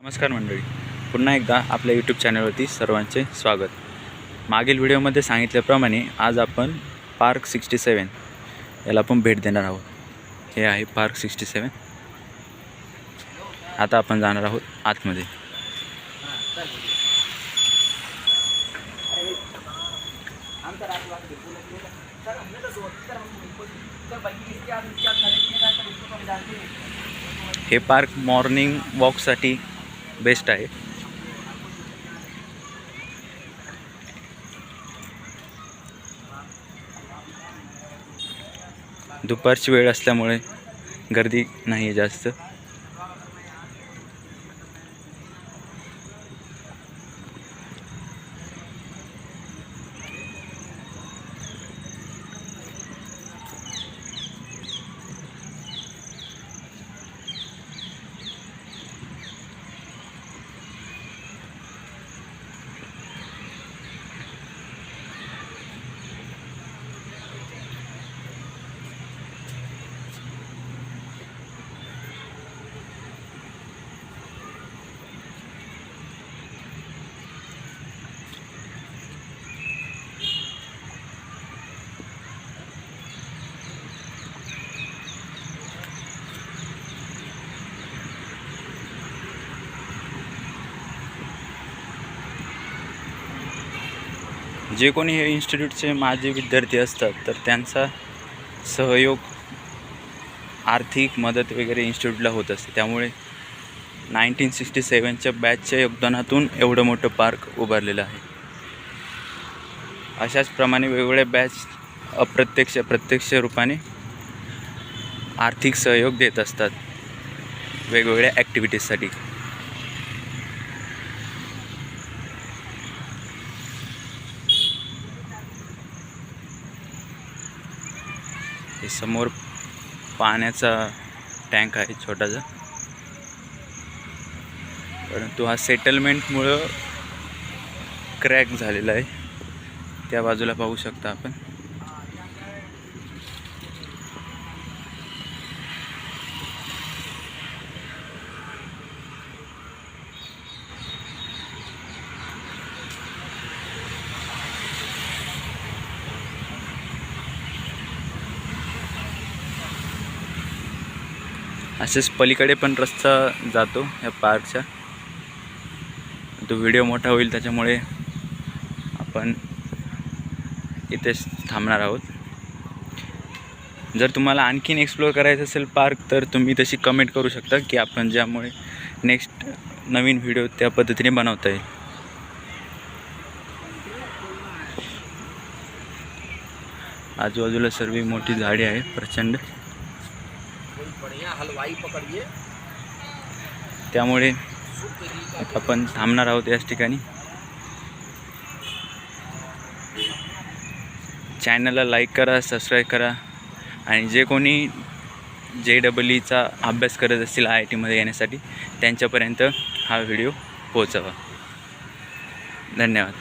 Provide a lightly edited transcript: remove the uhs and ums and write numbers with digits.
नमस्कार मंडळी, पुन्हा एकदा आपल्या यूट्यूब चॅनलवरती सर्वांचे स्वागत. मागील व्हिडिओमध्ये सांगितल्याप्रमाणे आज आपण पार्क 67 याला आपण भेट देणार आहोत. हे आहे पार्क 67. आता आपण जाणार आहोत आतमध्ये. हे पार्क मॉर्निंग वॉकसाठी बेस्ट आहे. दुपारची वेळ असल्यामुळे गर्दी नाही जास्त. जे कोणी हे इन्स्टिट्यूटचे माजी विद्यार्थी असतात तर त्यांचा सहयोग, आर्थिक मदत वगैरे इन्स्टिट्यूटला होत असते. त्यामुळे 1967च्या बॅचच्या योगदानातून एवढं मोठं पार्क उभारलेलं आहे. अशाच प्रमाणे वेगवेगळ्या बॅच प्रत्यक्ष रूपाने आर्थिक सहयोग देत असतात वेगवेगळ्या ॲक्टिव्हिटीजसाठी. हे समोर पाण्याचा टँक आहे छोटासा, परंतु हा सेटलमेंटमुळं क्रॅक झालेला आहे. त्या बाजूला पाहू शकता आपण. असेच पलीकडे पण रस्ता जातो या पार्कच्या. तो व्हिडिओ मोठा होईल त्याच्यामुळे आपण इथेच थांबणार आहोत. जर तुम्हाला आणखीन एक्सप्लोअर करायचं असेल पार्क तर तुम्ही तशी कमेंट करू शकता की आपण ज्यामुळे नेक्स्ट नवीन व्हिडिओ त्या पद्धतीने बनवता येईल. आजूबाजूला सर्व मोठी झाडे आहे प्रचंड, त्यामुळे आपण थांबणार आहोत याच ठिकाणी. चॅनलला लाईक करा, सबस्क्राईब करा आणि जे कोणी JEEचा अभ्यास करत असतील IITमध्ये येण्यासाठी त्यांच्यापर्यंत हा व्हिडिओ पोहोचवा. धन्यवाद.